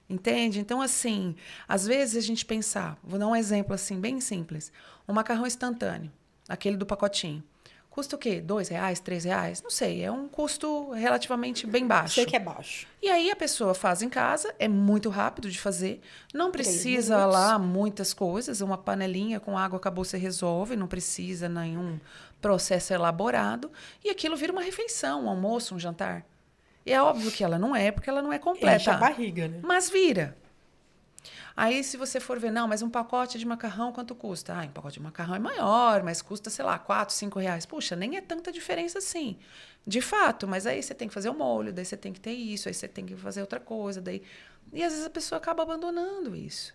Entende? Então, assim, às vezes a gente pensar, vou dar um exemplo assim, bem simples. Um macarrão instantâneo, aquele do pacotinho. Custa o quê? R$ 2, R$ 3? Não sei, é um custo relativamente bem baixo. Sei que é baixo. E aí a pessoa faz em casa, é muito rápido de fazer, não 3 precisa minutos. lá muitas coisas, uma panelinha com água acabou, você resolve, não precisa nenhum processo elaborado, e aquilo vira uma refeição, um almoço, um jantar. E é óbvio que ela não é, porque ela não é Enche completa. a barriga, né? Mas vira. Aí, se você for ver, não, mas um pacote de macarrão, quanto custa? Um pacote de macarrão é maior, mas custa, sei lá, R$ 4, R$ 5. Puxa, nem é tanta diferença assim. De fato, mas aí você tem que fazer o molho, daí você tem que ter isso, aí você tem que fazer outra coisa. Daí... E às vezes a pessoa acaba abandonando isso.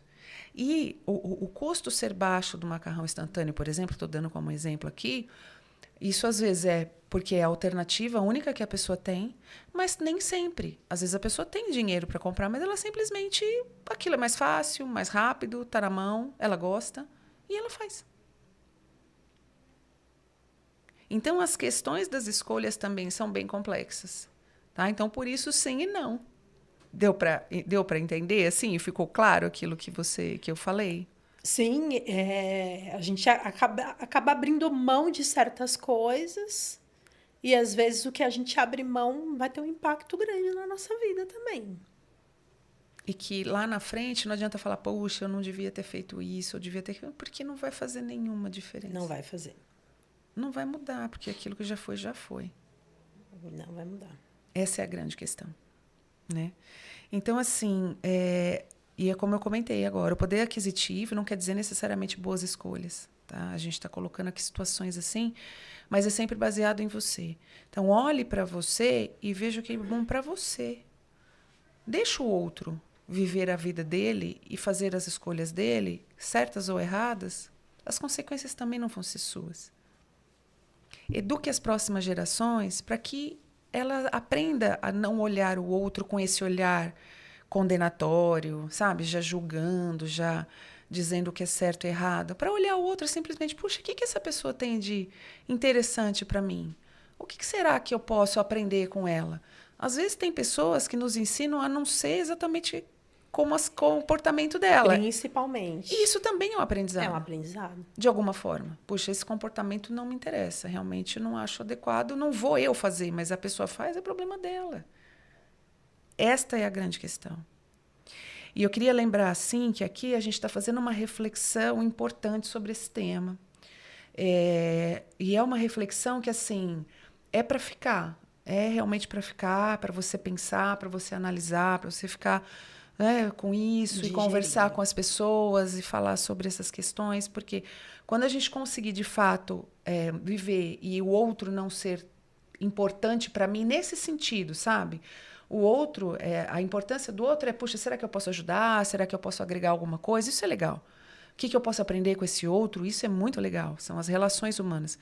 E o custo ser baixo do macarrão instantâneo, por exemplo, estou dando como exemplo aqui, isso às vezes é porque é a alternativa única que a pessoa tem, mas nem sempre. Às vezes a pessoa tem dinheiro para comprar, mas ela simplesmente aquilo é mais fácil, mais rápido, está na mão, ela gosta e ela faz. Então as questões das escolhas também são bem complexas, tá? Então por isso sim e não. Deu para entender assim? Ficou claro aquilo que eu falei? Sim, a gente acaba abrindo mão de certas coisas e às vezes o que a gente abre mão vai ter um impacto grande na nossa vida também. E que lá na frente não adianta falar, poxa, eu não devia ter feito isso, eu devia ter... Porque não vai fazer nenhuma diferença. Não vai fazer. Não vai mudar, porque aquilo que já foi, já foi. Não vai mudar. Essa é a grande questão, né? Então, assim, E é como eu comentei agora, o poder aquisitivo não quer dizer necessariamente boas escolhas. Tá? A gente está colocando aqui situações assim, mas é sempre baseado em você. Então, olhe para você e veja o que é bom para você. Deixa o outro viver a vida dele e fazer as escolhas dele, certas ou erradas. As consequências também não vão ser suas. Eduque as próximas gerações para que ela aprenda a não olhar o outro com esse olhar condenatório, sabe? Já julgando, já dizendo o que é certo e errado. Para olhar o outro simplesmente, puxa, o que essa pessoa tem de interessante para mim? O que será que eu posso aprender com ela? Às vezes tem pessoas que nos ensinam a não ser exatamente como o comportamento dela. Principalmente. E isso também é um aprendizado. É um aprendizado. De alguma forma. Puxa, esse comportamento não me interessa. Realmente não acho adequado. Não vou eu fazer, mas a pessoa faz, é problema dela. Esta é a grande questão. E eu queria lembrar, assim, que aqui a gente está fazendo uma reflexão importante sobre esse tema. E é uma reflexão que, assim, é para ficar. É realmente para ficar, para você pensar, para você analisar, para você ficar, né, com isso Digerir. E conversar com as pessoas e falar sobre essas questões. Porque quando a gente conseguir, de fato, viver e o outro não ser importante para mim nesse sentido, sabe? O outro, a importância do outro é, puxa, será que eu posso ajudar? Será que eu posso agregar alguma coisa? Isso é legal. O que eu posso aprender com esse outro? Isso é muito legal. São as relações humanas.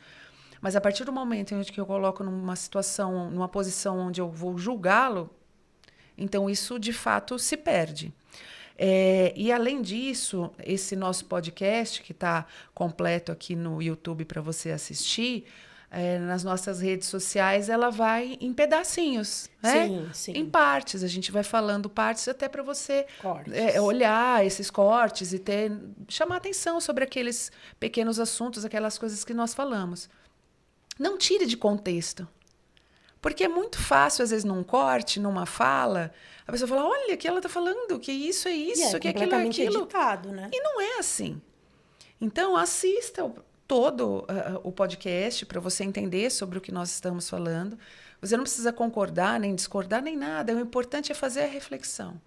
Mas a partir do momento em que eu coloco numa situação, numa posição onde eu vou julgá-lo, então isso, de fato, se perde. E, além disso, esse nosso podcast, que está completo aqui no YouTube para você assistir, nas nossas redes sociais, ela vai em pedacinhos, né? Sim, sim. Em partes. A gente vai falando partes até para você olhar esses cortes e chamar atenção sobre aqueles pequenos assuntos, aquelas coisas que nós falamos. Não tire de contexto. Porque é muito fácil, às vezes, num corte, numa fala, a pessoa fala, olha, o que ela está falando, que isso é isso, que aquilo é aquilo. Editado, né? E não é assim. Então, assista todo o podcast para você entender sobre o que nós estamos falando. Você não precisa concordar, nem discordar, nem nada. O importante é fazer a reflexão.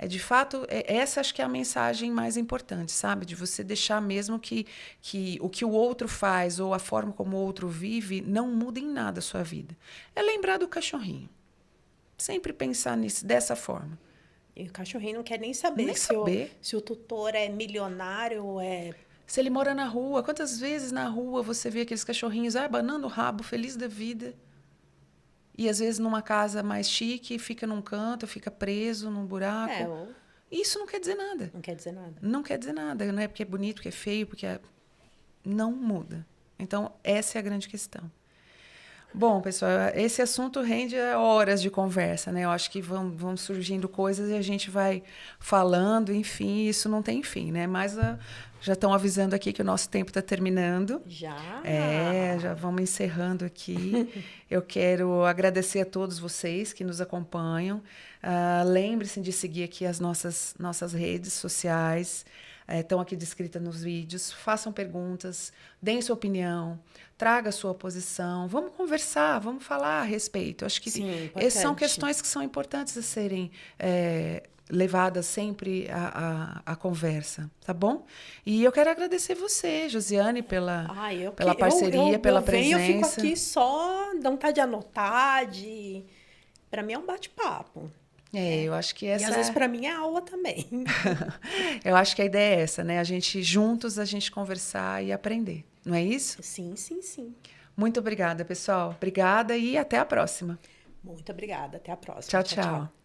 De fato, essa acho que é a mensagem mais importante, sabe? De você deixar mesmo que o que o outro faz ou a forma como o outro vive não muda em nada a sua vida. É lembrar do cachorrinho. Sempre pensar nisso dessa forma. E o cachorrinho não quer nem saber, se o tutor é milionário ou é... Se ele mora na rua, quantas vezes na rua você vê aqueles cachorrinhos abanando o rabo, feliz da vida? E, às vezes, numa casa mais chique, fica num canto, fica preso num buraco. Isso não quer dizer nada. Não quer dizer nada. Não quer dizer nada. Não é porque é bonito, porque é feio, porque não muda. Então, essa é a grande questão. Bom, pessoal, esse assunto rende horas de conversa, né? Eu acho que vão surgindo coisas e a gente vai falando, enfim, isso não tem fim, né? Mas já estão avisando aqui que o nosso tempo está terminando. Já? Já vamos encerrando aqui. Eu quero agradecer a todos vocês que nos acompanham. Lembre-se de seguir aqui as nossas redes sociais. Estão aqui descritas nos vídeos. Façam perguntas, deem sua opinião, traga sua posição. Vamos conversar, vamos falar a respeito. Acho que essas são questões que são importantes a serem levadas sempre à conversa, tá bom? E eu quero agradecer você, Josiane, pela parceria, pela presença. Eu fico aqui só, não tá de anotar, para mim é um bate-papo. Eu acho que essa... E às vezes para mim é aula também. Eu acho que a ideia é essa, né? Juntos, a gente conversar e aprender. Não é isso? Sim, sim, sim. Muito obrigada, pessoal. Obrigada e até a próxima. Muito obrigada. Até a próxima. Tchau, tchau.